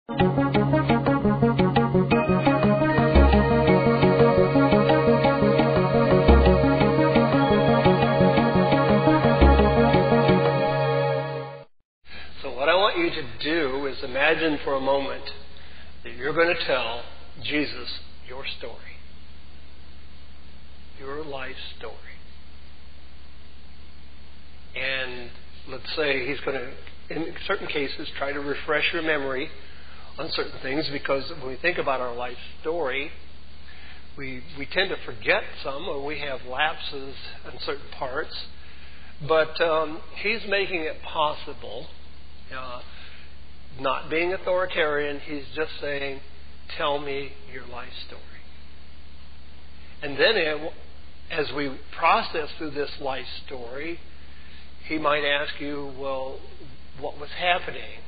So what I want you to do is imagine for a moment that you're going to tell Jesus your story. Your life story. And let's say he's going to, in certain cases, try to refresh your memory on certain things, because when we think about our life story, we tend to forget some, or we have lapses in certain parts. But he's making it possible, not being authoritarian. He's just saying, tell me your life story. And then as we process through this life story, he might ask you, well, what was happening?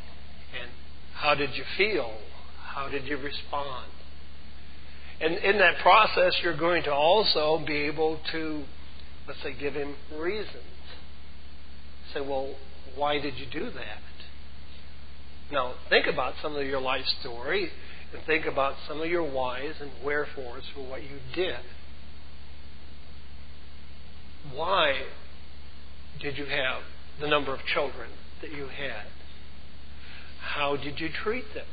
And how did you feel? How did you respond? And in that process, you're going to also be able to, let's say, give him reasons. Say, well, why did you do that? Now, think about some of your life story and think about some of your whys and wherefores for what you did. Why did you have the number of children that you had? How did you treat them?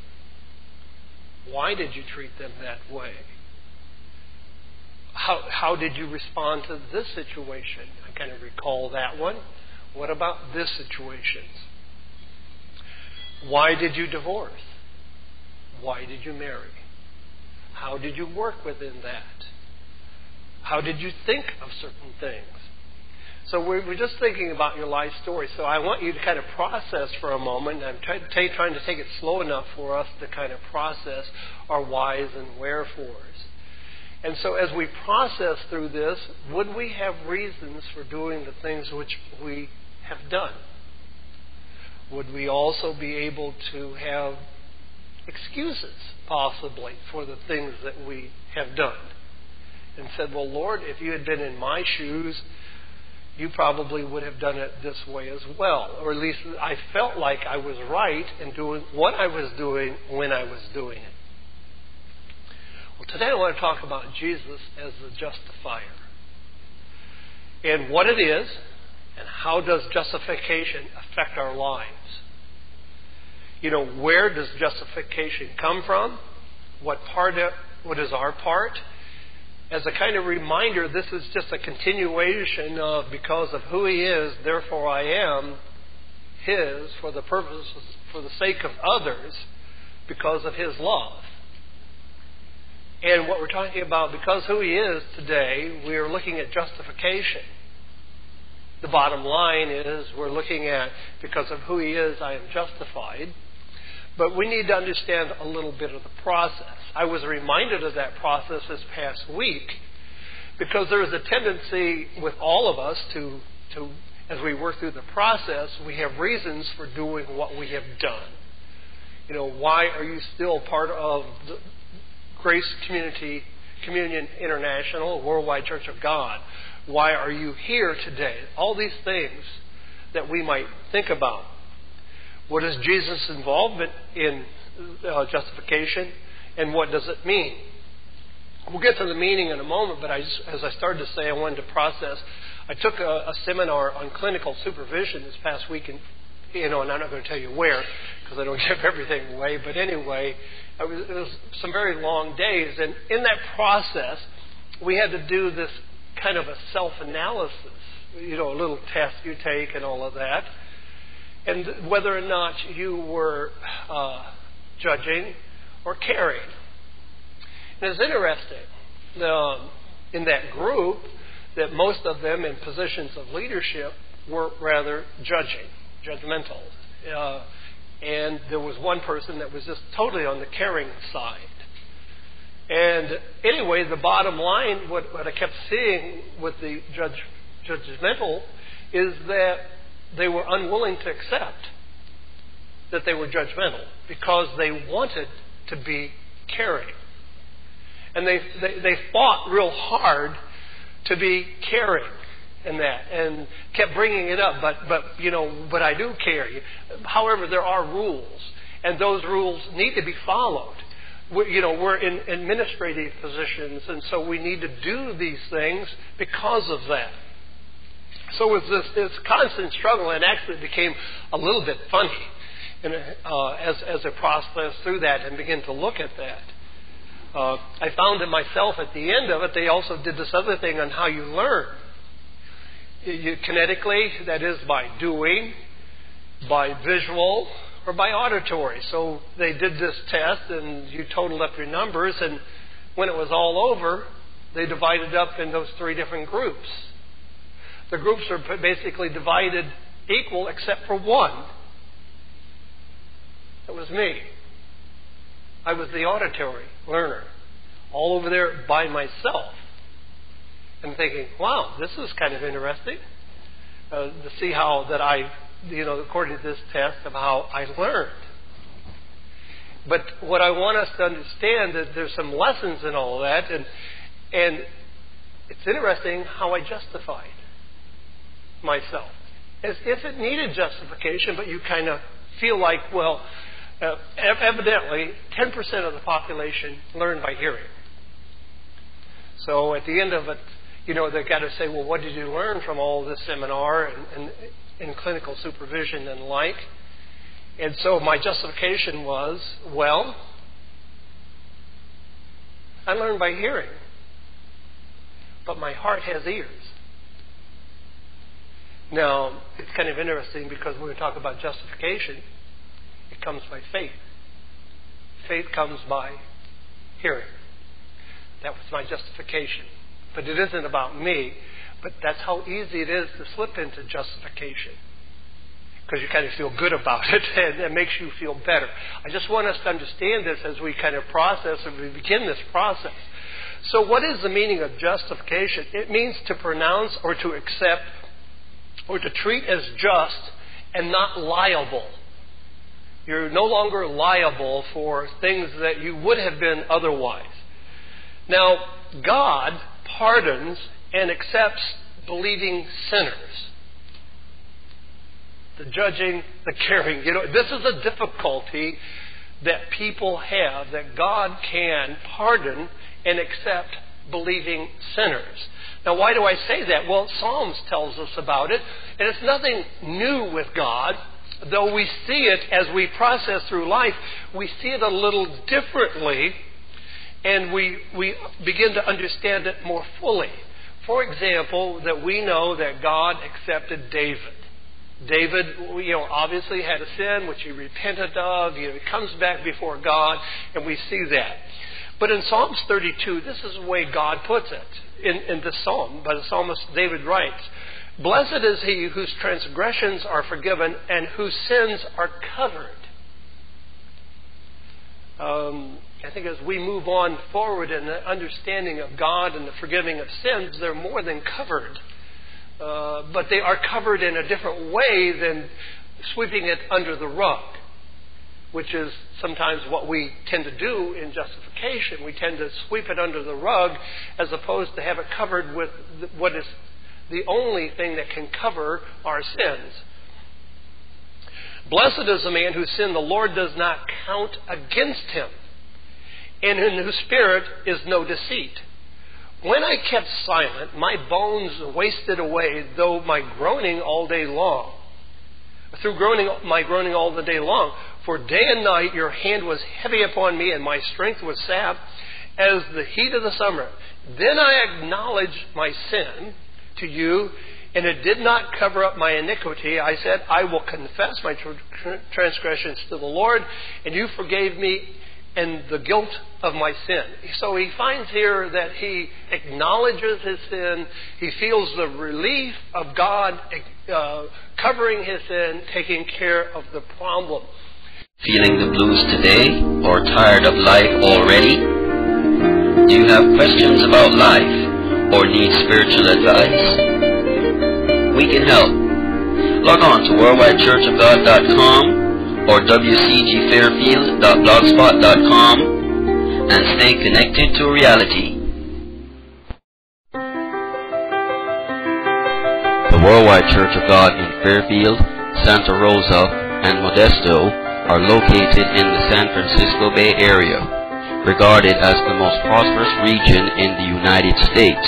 Why did you treat them that way? How did you respond to this situation? I kind of recall that one. What about this situation? Why did you divorce? Why did you marry? How did you work within that? How did you think of certain things? So we're just thinking about your life story. So I want you to kind of process for a moment. I'm trying to take it slow enough for us to kind of process our whys and wherefores. And so as we process through this, would we have reasons for doing the things which we have done? Would we also be able to have excuses, possibly, for the things that we have done? And said, well, Lord, if you had been in my shoes, you probably would have done it this way as well. Or at least I felt like I was right in doing what I was doing when I was doing it. Well, today I want to talk about Jesus as the justifier. And what it is, and how does justification affect our lives. You know, where does justification come from? What is our part? As a kind of reminder, this is just a continuation of, because of who He is, therefore I am His for the purpose, for the sake of others, because of His love. And what we're talking about, because who He is today, we are looking at justification. The bottom line is we're looking at, because of who He is, I am justified. But we need to understand a little bit of the process. I was reminded of that process this past week, because there is a tendency with all of us to as we work through the process, we have reasons for doing what we have done. You know, why are you still part of the Grace Communion International, Worldwide Church of God? Why are you here today? All these things that we might think about. What is Jesus' involvement in justification, and what does it mean? We'll get to the meaning in a moment, but as I started to say, I wanted to process. I took a seminar on clinical supervision this past week, and I'm not going to tell you where, because I don't give everything away, but anyway, it was some very long days, and in that process, we had to do this kind of a self-analysis, a little test you take and all of that, and whether or not you were judging or caring. And it's interesting in that group that most of them in positions of leadership were rather judgmental. And there was one person that was just totally on the caring side. And anyway, the bottom line, what I kept seeing with the judgmental is that they were unwilling to accept that they were judgmental because they wanted to be caring. And they fought real hard to be caring in that, and kept bringing it up. But I do care. However, there are rules, and those rules need to be followed. We're in administrative positions, and so we need to do these things because of that. So it was this constant struggle, and actually it became a little bit funny as I processed through that and began to look at that. I found that myself at the end of it, they also did this other thing on how you learn. Kinetically, that is by doing, by visual, or by auditory. So they did this test, and you totaled up your numbers, and when it was all over, they divided up in those 3 different groups. The groups are basically divided equal except for one. That was me. I was the auditory learner, all over there by myself. And thinking, wow, this is kind of interesting to see how that I, according to this test, of how I learned. But what I want us to understand is there's some lessons in all of that, and it's interesting how I justified myself. As if it needed justification, but you kind of feel like, well, evidently 10% of the population learn by hearing. So at the end of it, they've got to say, well, what did you learn from all this seminar and clinical supervision and like? And so my justification was, well, I learned by hearing, but my heart has ears. Now, it's kind of interesting because when we talk about justification, it comes by faith. Faith comes by hearing. That was my justification. But it isn't about me, but that's how easy it is to slip into justification. Because you kind of feel good about it, and it makes you feel better. I just want us to understand this as we kind of process and we begin this process. So what is the meaning of justification? It means to pronounce or to accept or to treat as just and not liable. You're no longer liable for things that you would have been otherwise. Now, God pardons and accepts believing sinners. The judging, the caring. This is a difficulty that people have, that God can pardon and accept believing sinners. Now, why do I say that? Well, Psalms tells us about it, and it's nothing new with God. Though we see it as we process through life, we see it a little differently, and we begin to understand it more fully. For example, that we know that God accepted David. David, obviously had a sin which he repented of. He comes back before God, and we see that. But in Psalms 32, this is the way God puts it in this psalm. But the psalmist David writes, "Blessed is he whose transgressions are forgiven and whose sins are covered." I think as we move on forward in the understanding of God and the forgiving of sins, they're more than covered. But they are covered in a different way than sweeping it under the rug, which is sometimes what we tend to do in justification. We tend to sweep it under the rug as opposed to have it covered with what is the only thing that can cover our sins. Blessed is the man whose sin the Lord does not count against him, and in whose spirit is no deceit. When I kept silent, my bones wasted away, though my groaning all day long. Through my groaning all the day long. For day and night your hand was heavy upon me, and my strength was sapped as the heat of the summer. Then I acknowledged my sin to you, and it did not cover up my iniquity. I said, I will confess my transgressions to the Lord, and you forgave me and the guilt of my sin. So he finds here that he acknowledges his sin. He feels the relief of God covering his sin, taking care of the problem. Feeling the blues today, or tired of life already? Do you have questions about life, or need spiritual advice? We can help. Log on to worldwidechurchofgod.com or wcgfairfield.blogspot.com and stay connected to reality. The Worldwide Church of God in Fairfield, Santa Rosa, and Modesto are located in the San Francisco Bay Area, regarded as the most prosperous region in the United States.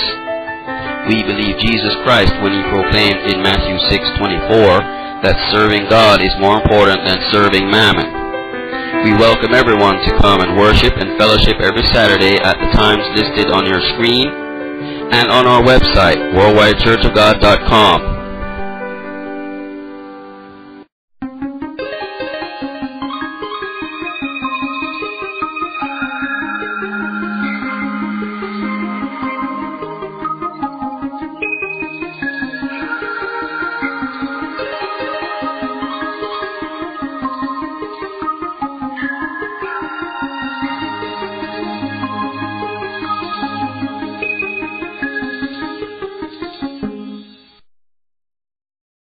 We believe Jesus Christ when he proclaimed in Matthew 6:24 that serving God is more important than serving mammon. We welcome everyone to come and worship and fellowship every Saturday at the times listed on your screen and on our website, worldwidechurchofgod.com.